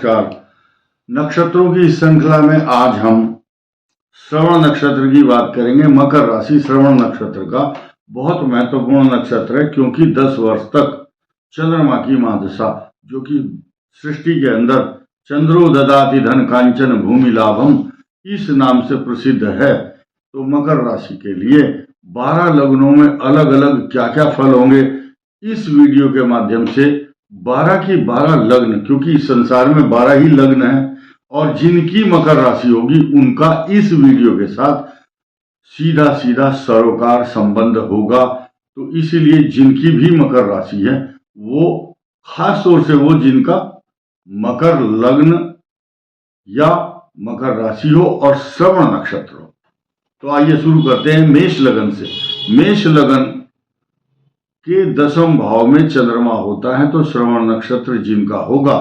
नमस्कार। नक्षत्रों की इस श्रृंखला में आज हम श्रवण नक्षत्र की बात करेंगे। मकर राशि श्रवण नक्षत्र का बहुत महत्वपूर्ण नक्षत्र है, क्योंकि 10 वर्ष तक चंद्रमा की महादशा, जो कि सृष्टि के अंदर चंद्रो ददाति धन कांचन भूमि लाभम इस नाम से प्रसिद्ध है। तो मकर राशि के लिए 12 लग्नों में अलग अलग क्या क्या फल होंगे, इस वीडियो के माध्यम से 12 की 12 लग्न, क्योंकि इस संसार में 12 ही लग्न हैं और जिनकी मकर राशि होगी उनका इस वीडियो के साथ सीधा सीधा सरोकार संबंध होगा। तो इसीलिए जिनकी भी मकर राशि है, वो खास तौर से वो जिनका मकर लग्न या मकर राशि हो और श्रवण नक्षत्र हो। तो आइए शुरू करते हैं मेष लगन से। मेष लगन के 10वें भाव में चंद्रमा होता है, तो श्रवण नक्षत्र जिनका होगा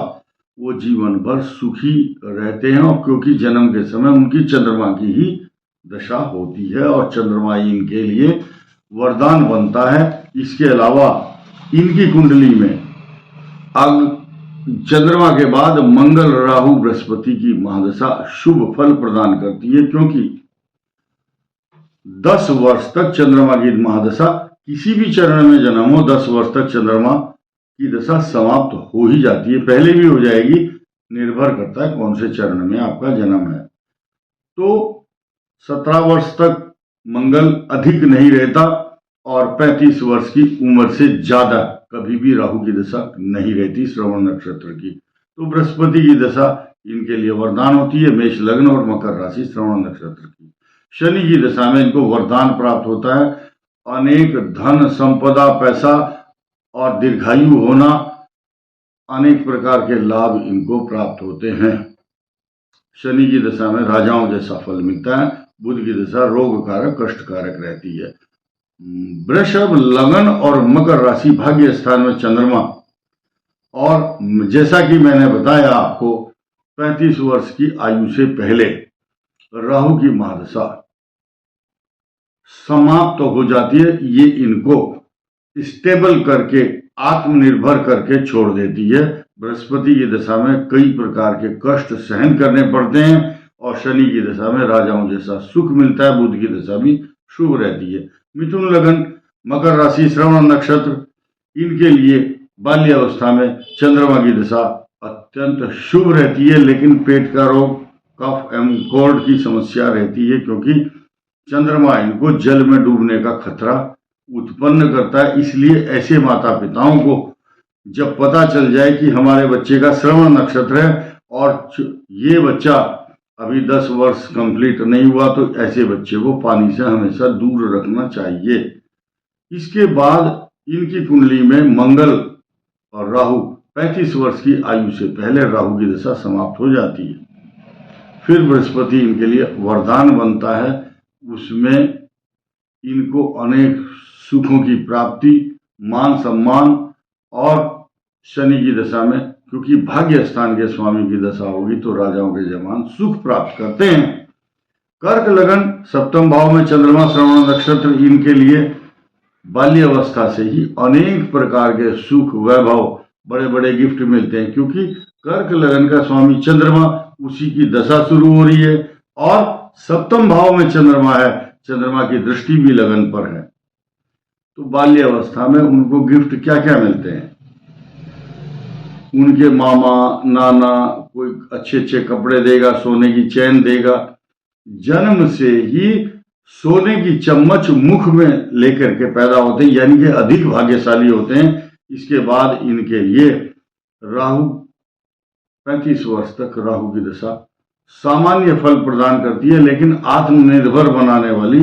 वो जीवन भर सुखी रहते हैं, और क्योंकि जन्म के समय उनकी चंद्रमा की ही दशा होती है और चंद्रमा इनके लिए वरदान बनता है। इसके अलावा इनकी कुंडली में चंद्रमा के बाद मंगल राहु बृहस्पति की महादशा शुभ फल प्रदान करती है, क्योंकि 10 वर्ष तक चंद्रमा की महादशा, किसी भी चरण में जन्म हो 10 वर्ष तक चंद्रमा की दशा समाप्त हो ही जाती है। पहले भी हो जाएगी, निर्भर करता है कौन से चरण में आपका जन्म है। तो 17 वर्ष तक मंगल अधिक नहीं रहता और 35 वर्ष की उम्र से ज्यादा कभी भी राहु की दशा नहीं रहती श्रवण नक्षत्र की। तो बृहस्पति की दशा इनके लिए वरदान होती है, मेष लग्न और मकर राशि श्रवण नक्षत्र की। शनि की दशा में इनको वरदान प्राप्त होता है, अनेक धन संपदा पैसा और दीर्घायु होना, अनेक प्रकार के लाभ इनको प्राप्त होते हैं। शनि की दशा में राजाओं जैसा फल मिलता है, बुध की दशा रोग कारक कष्ट कारक रहती है। वृषभ लगन और मकर राशि भाग्य स्थान में चंद्रमा, और जैसा कि मैंने बताया आपको 35 वर्ष की आयु से पहले राहु की महादशा समाप्त हो जाती है। ये इनको स्टेबल करके आत्मनिर्भर करके छोड़ देती है। बृहस्पति की दशा में कई प्रकार के कष्ट सहन करने पड़ते हैं और शनि की दशा में राजाओं जैसा सुख मिलता है। बुध की दशा भी शुभ रहती है। मिथुन लगन मकर राशि श्रवण नक्षत्र, इनके लिए बाल्यावस्था में चंद्रमा की दशा अत्यंत शुभ रहती है, लेकिन पेट का रोग कफ एवं कोर्ड की समस्या रहती है, क्योंकि चंद्रमा इनको जल में डूबने का खतरा उत्पन्न करता है। इसलिए ऐसे माता पिताओं को जब पता चल जाए कि हमारे बच्चे का श्रवण नक्षत्र है और ये बच्चा अभी 10 वर्ष कंप्लीट नहीं हुआ, तो ऐसे बच्चे को पानी से हमेशा दूर रखना चाहिए। इसके बाद इनकी कुंडली में मंगल और राहु 35 वर्ष की आयु से पहले राहु की दशा समाप्त हो जाती है। फिर बृहस्पति इनके लिए वरदान बनता है, उसमें इनको अनेक सुखों की प्राप्ति, मान सम्मान, और शनि की दशा में क्योंकि भाग्य स्थान के स्वामी की दशा होगी तो राजाओं के समान सुख प्राप्त करते हैं। कर्क लगन 7वें भाव में चंद्रमा श्रवण नक्षत्र, इनके लिए बाल्यावस्था से ही अनेक प्रकार के सुख वैभव बड़े बड़े गिफ्ट मिलते हैं, क्योंकि कर्क लगन का स्वामी चंद्रमा, उसी की दशा शुरू हो रही है और 7वें भाव में चंद्रमा है, चंद्रमा की दृष्टि भी लगन पर है। तो बाल्यावस्था में उनको गिफ्ट क्या क्या मिलते हैं, उनके मामा नाना कोई अच्छे अच्छे कपड़े देगा, सोने की चैन देगा, जन्म से ही सोने की चम्मच मुख में लेकर के पैदा होते हैं, यानी कि अधिक भाग्यशाली होते हैं। इसके बाद इनके लिए राहु 35 वर्ष तक राहु की दशा सामान्य फल प्रदान करती है, लेकिन आत्मनिर्भर बनाने वाली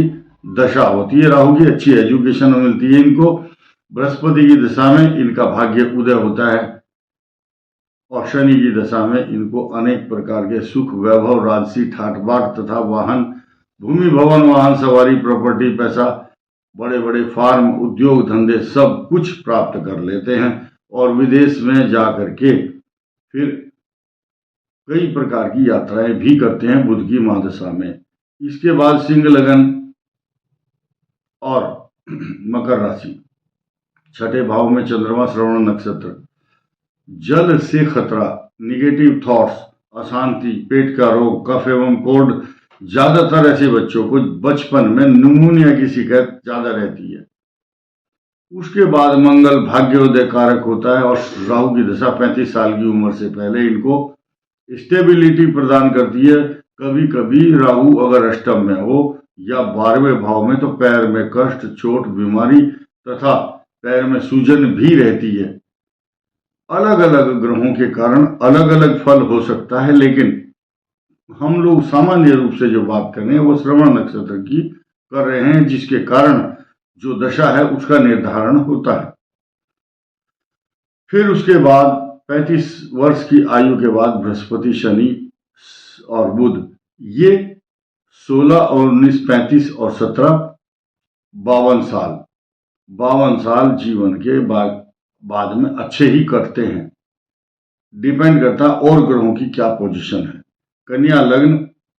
दशा होती है। राहु की अच्छी एजुकेशन मिलती है इनको। बृहस्पति की दशा में इनका भाग्य उदय होता है और शनि की दशा में इनको अनेक प्रकार के सुख वैभव, राजसी ठाट बाट तथा वाहन, भूमि भवन, वाहन सवारी, प्रॉपर्टी, पैसा, बड़े बड़े फार्म, उद्योग धंधे सब कुछ प्राप्त कर लेते हैं और विदेश में जा करके फिर कई प्रकार की यात्राएं भी करते हैं बुध की महादशा में। इसके बाद सिंह लगन और मकर राशि 6ठे भाव में चंद्रमा श्रवण नक्षत्र, जल से खतरा, निगेटिव थॉट्स, अशांति, पेट का रोग, कफ एवं कोल्ड, ज्यादातर ऐसे बच्चों को बचपन में निमोनिया की शिकायत ज्यादा रहती है। उसके बाद मंगल भाग्योदय कारक होता है और राहु की दशा 35 साल की उम्र से पहले इनको स्टेबिलिटी प्रदान करती है। कभी कभी राहु अगर अष्टम में हो या 12वें भाव में तो पैर में कष्ट, चोट, बीमारी तथा पैर में सूजन भी रहती है। अलग अलग ग्रहों के कारण अलग अलग फल हो सकता है, लेकिन हम लोग सामान्य रूप से जो बात कर रहे हैं वो श्रवण नक्षत्र की कर रहे हैं, जिसके कारण जो दशा है उसका निर्धारण होता है। फिर उसके बाद 35 वर्ष की आयु के बाद बृहस्पति, शनि और बुध, ये 16 और 19, 35 और 17, 52 साल जीवन के बाद में अच्छे ही कटते हैं। डिपेंड करता है और ग्रहों की क्या पोजीशन है। कन्या लग्न,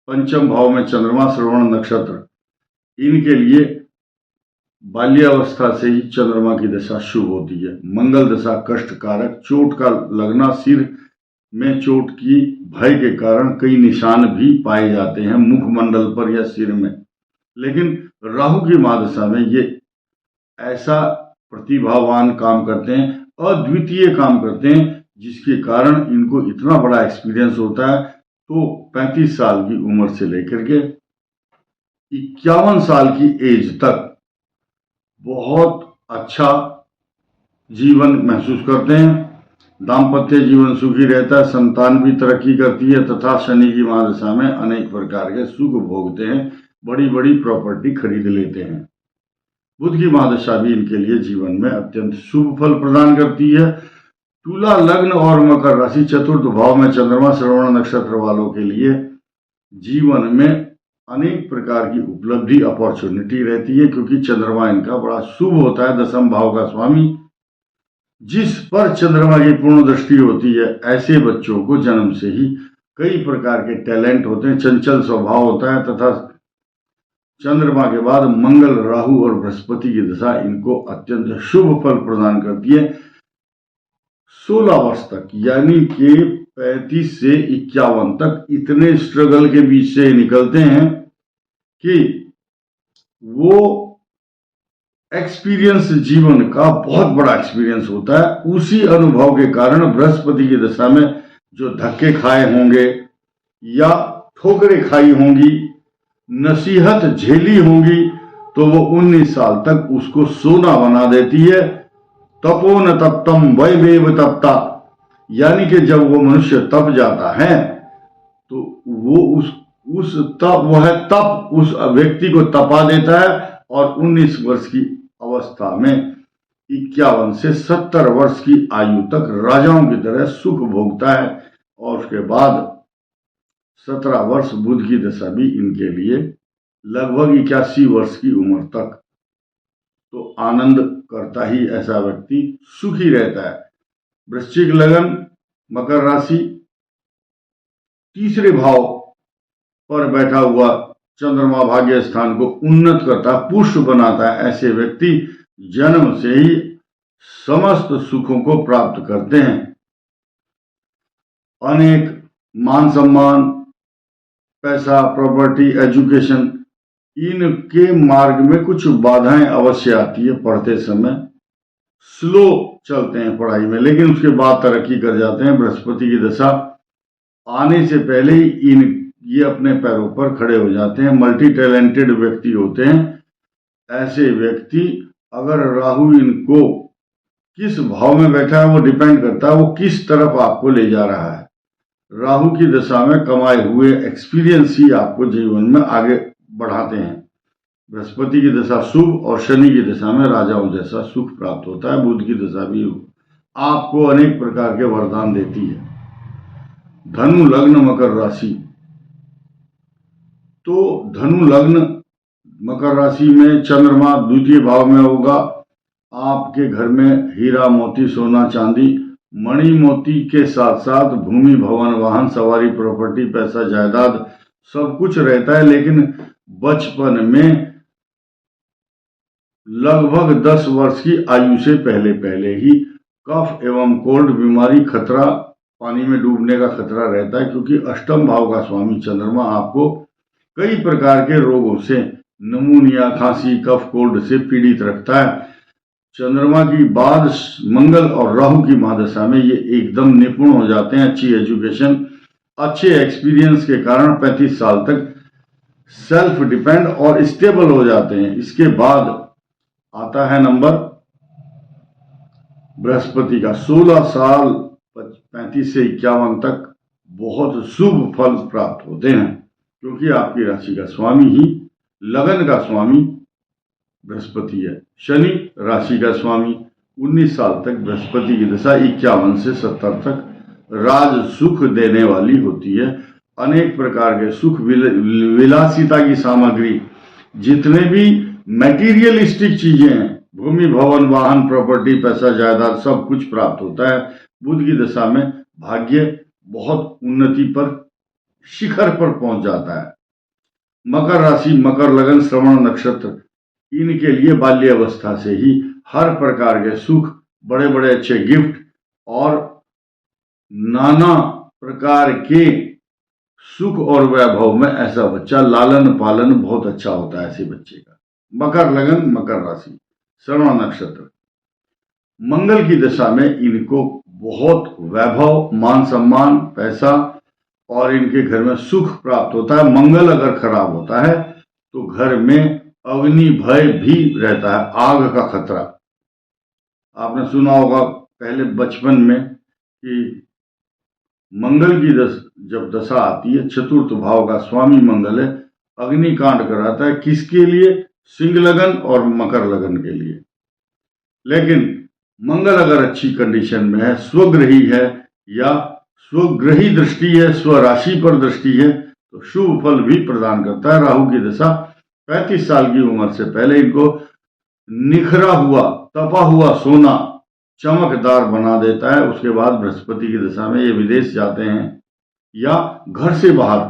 पंचम भाव में चंद्रमा, श्रवण नक्षत्र, इनके लिए बाल्यावस्था से ही चंद्रमा की दशा शुभ होती है। मंगल दशा कष्ट कारक, चोट का लगना, सिर में चोट की भय के कारण कई निशान भी पाए जाते हैं मुखमंडल पर या सिर में। लेकिन राहु की महादशा में ये ऐसा प्रतिभावान काम करते हैं, अद्वितीय काम करते हैं, जिसके कारण इनको इतना बड़ा एक्सपीरियंस होता है। तो 35 साल की उम्र से लेकर के 51 साल की एज तक बहुत अच्छा जीवन महसूस करते हैं। दाम्पत्य जीवन सुखी रहता है, संतान भी तरक्की करती है तथा शनि की महादशा में अनेक प्रकार के सुख भोगते हैं, बड़ी बड़ी प्रॉपर्टी खरीद लेते हैं। बुध की महादशा भी इनके लिए जीवन में अत्यंत शुभ फल प्रदान करती है। तुला लग्न और मकर राशि, चतुर्थ भाव में चंद्रमा, श्रवण नक्षत्र वालों के लिए जीवन में अनेक प्रकार की उपलब्धि, अपॉर्चुनिटी रहती है, क्योंकि चंद्रमा इनका बड़ा शुभ होता है, दशम भाव का स्वामी। जिस पर चंद्रमा की पूर्ण दृष्टि होती है, ऐसे बच्चों को जन्म से ही कई प्रकार के टैलेंट होते हैं, चंचल स्वभाव होता है तथा चंद्रमा के बाद मंगल, राहु और बृहस्पति की दशा इनको अत्यंत शुभ फल प्रदान करती है 16 वर्ष तक, यानी कि 35 से 51 तक। इतने स्ट्रगल के बीच से निकलते हैं कि वो एक्सपीरियंस जीवन का बहुत बड़ा एक्सपीरियंस होता है। उसी अनुभव के कारण बृहस्पति की दशा में जो धक्के खाए होंगे या ठोकरें खाई होंगी, नसीहत झेली होंगी, तो वो 19 साल तक उसको सोना बना देती है। तपो न तप्तम वैवेव तप्ता, यानी कि जब वो मनुष्य तप जाता है तो वो वह तप उस व्यक्ति को तपा देता है और 19 वर्ष की अवस्था में 51 से 70 वर्ष की आयु तक राजाओं की तरह सुख भोगता है। और उसके बाद 17 वर्ष बुध की दशा भी इनके लिए लगभग 81 वर्ष की उम्र तक तो आनंद करता ही ऐसा व्यक्ति सुखी रहता है। वृश्चिक लगन, मकर राशि, तीसरे भाव पर बैठा हुआ चंद्रमा भाग्य स्थान को उन्नत करता, पुष्ट बनाता है। ऐसे व्यक्ति जन्म से ही समस्त सुखों को प्राप्त करते हैं। अनेक मान सम्मान, पैसा, प्रॉपर्टी, एजुकेशन, इनके मार्ग में कुछ बाधाएं अवश्य आती है। पढ़ते समय स्लो चलते हैं पढ़ाई में, लेकिन उसके बाद तरक्की कर जाते हैं। बृहस्पति की दशा आने से पहले ही ये अपने पैरों पर खड़े हो जाते हैं। मल्टी टैलेंटेड व्यक्ति होते हैं ऐसे व्यक्ति। अगर राहु इनको किस भाव में बैठा है वो डिपेंड करता है वो किस तरफ आपको ले जा रहा है। राहु की दशा में कमाए हुए एक्सपीरियंस ही आपको जीवन में आगे बढ़ाते हैं। बृहस्पति की दशा शुभ और शनि की दशा में राजाओं जैसा सुख प्राप्त होता है। बुध की दशा भी आपको अनेक प्रकार के वरदान देती है। धनु लग्न, मकर राशि, तो धनु लग्न मकर राशि में चंद्रमा द्वितीय भाव में होगा। आपके घर में हीरा, मोती, सोना, चांदी, मणि मोती के साथ साथ भूमि, भवन, वाहन, सवारी, प्रॉपर्टी, पैसा, जायदाद सब कुछ रहता है। लेकिन बचपन में लगभग 10 वर्ष की आयु से पहले ही कफ एवं कोल्ड बीमारी खतरा पानी में डूबने का खतरा रहता है, क्योंकि अष्टम भाव का स्वामी चंद्रमा आपको कई प्रकार के रोगों से, नमूनिया, खांसी, कफ, कोल्ड से पीड़ित रखता है। चंद्रमा की बाद मंगल और राहु की महादशा में ये एकदम निपुण हो जाते हैं। अच्छी एजुकेशन, अच्छे एक्सपीरियंस के कारण 35 साल तक सेल्फ डिपेंड और स्टेबल हो जाते हैं। इसके बाद आता है नंबर बृहस्पति का। 16 साल 35 से 51 तक बहुत शुभ फल प्राप्त होते हैं, क्योंकि आपकी राशि का स्वामी ही, लगन का स्वामी बृहस्पति है। शनि राशि का स्वामी। 19 साल तक बृहस्पति की दशा 51 से 70 तक राज सुख देने वाली होती है। अनेक प्रकार के सुख, विलासिता की सामग्री, जितने भी मैटीरियलिस्टिक चीजें हैं, भूमि, भवन, वाहन, प्रॉपर्टी, पैसा, जायदाद, सब कुछ प्राप्त होता है। बुध की दशा में भाग्य बहुत उन्नति पर, शिखर पर पहुंच जाता है। मकर राशि, मकर लगन, श्रवण नक्षत्र, इनके लिए बाल्यावस्था से ही हर प्रकार के सुख, बड़े बड़े अच्छे गिफ्ट और नाना प्रकार के सुख और वैभव में ऐसा बच्चा, लालन पालन बहुत अच्छा होता है ऐसे बच्चे का। मकर लगन, मकर राशि, श्रवण नक्षत्र। मंगल की दशा में इनको बहुत वैभव, मान सम्मान, पैसा और इनके घर में सुख प्राप्त होता है। मंगल अगर खराब होता है तो घर में अग्नि भय भी रहता है, आग का खतरा। आपने सुना होगा पहले बचपन में कि मंगल की जब दशा आती है, चतुर्थ भाव का स्वामी मंगल है, अग्निकांड कराता है। किसके लिए? सिंह लगन और मकर लगन के लिए। लेकिन मंगल अगर अच्छी कंडीशन में है, स्वग्रही है या स्वग्रही दृष्टि है, स्वराशि पर दृष्टि है, तो शुभ फल भी प्रदान करता है। राहु की दशा 35 साल की उम्र से पहले इनको निखरा हुआ, तपा हुआ सोना चमकदार बना देता है। उसके बाद बृहस्पति की दशा में ये विदेश जाते हैं या घर से बाहर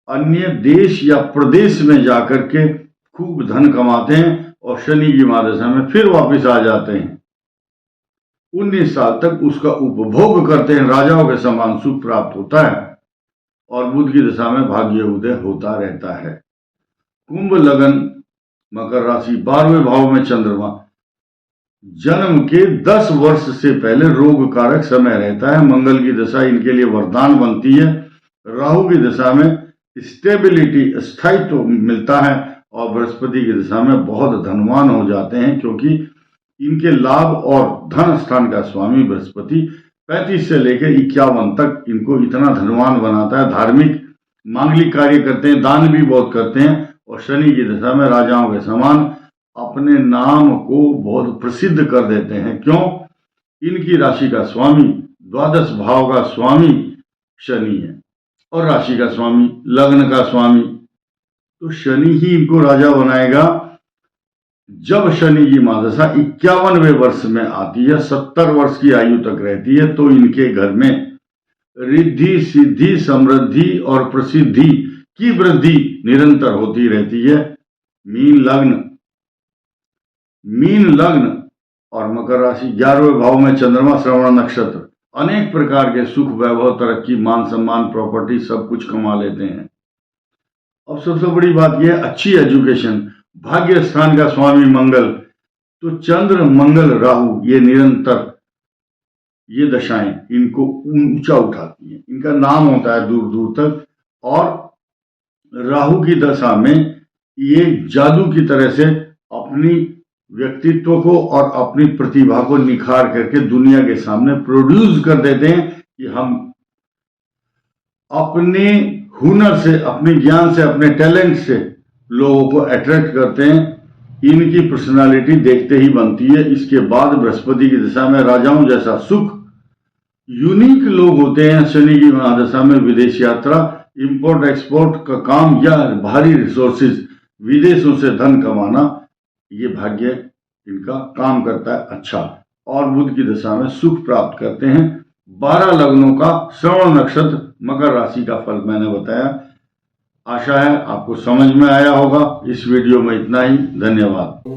अन्य देश या प्रदेश में जाकर के खूब धन कमाते हैं और शनि की महादशा में फिर वापस आ जाते हैं। 19 साल तक उसका उपभोग करते हैं, राजाओं के समान सुख प्राप्त होता है और बुध की दशा में भाग्य उदय होता रहता है। कुंभ लगन, मकर राशि, 12वें भाव में चंद्रमा, जन्म के 10 वर्ष से पहले रोग कारक समय रहता है। मंगल की दशा इनके लिए वरदान बनती है। राहु की दशा में स्टेबिलिटी, स्थायित्व मिलता है और बृहस्पति की दशा में बहुत धनवान हो जाते हैं, क्योंकि इनके लाभ और धन स्थान का स्वामी बृहस्पति 35 से लेकर 51 तक इनको इतना धनवान बनाता है। धार्मिक मांगलिक कार्य करते हैं, दान भी बहुत करते हैं और शनि की दशा में राजाओं के समान अपने नाम को बहुत प्रसिद्ध कर देते हैं। क्यों? इनकी राशि का स्वामी, द्वादश भाव का स्वामी शनि है और राशि का स्वामी, लग्न का स्वामी, तो शनि ही इनको राजा बनाएगा। जब शनि की महादशा 51वें वर्ष में आती है, 70 वर्ष की आयु तक रहती है, तो इनके घर में रिद्धि, सिद्धि, समृद्धि और प्रसिद्धि की वृद्धि निरंतर होती रहती है। मीन लग्न और मकर राशि, 11वें भाव में चंद्रमा, श्रवण नक्षत्र, अनेक प्रकार के सुख, वैभव, तरक्की, मान सम्मान, प्रॉपर्टी सब कुछ कमा लेते हैं। अब सबसे बड़ी बात यह है अच्छी एजुकेशन, भाग्य स्थान का स्वामी मंगल, तो चंद्र, मंगल, राहु, ये निरंतर ये दशाएं इनको ऊंचा उठाती हैं, इनका नाम होता है दूर दूर तक। और राहु की दशा में ये जादू की तरह से अपनी व्यक्तित्व को और अपनी प्रतिभा को निखार करके दुनिया के सामने प्रोड्यूस कर देते हैं कि हम अपने हुनर से, अपने ज्ञान से, अपने टैलेंट से लोगों को अट्रैक्ट करते हैं। इनकी पर्सनालिटी देखते ही बनती है। इसके बाद बृहस्पति की दिशा में राजाओं जैसा सुख, यूनिक लोग होते हैं। शनि की महादशा में विदेश यात्रा, इंपोर्ट एक्सपोर्ट का काम या भारी रिसोर्सेज, विदेशों से धन कमाना, ये भाग्य इनका काम करता है अच्छा। और बुध की दशा में सुख प्राप्त करते हैं। 12 लग्नों का श्रवण नक्षत्र, मकर राशि का फल मैंने बताया। आशा है आपको समझ में आया होगा। इस वीडियो में इतना ही। धन्यवाद।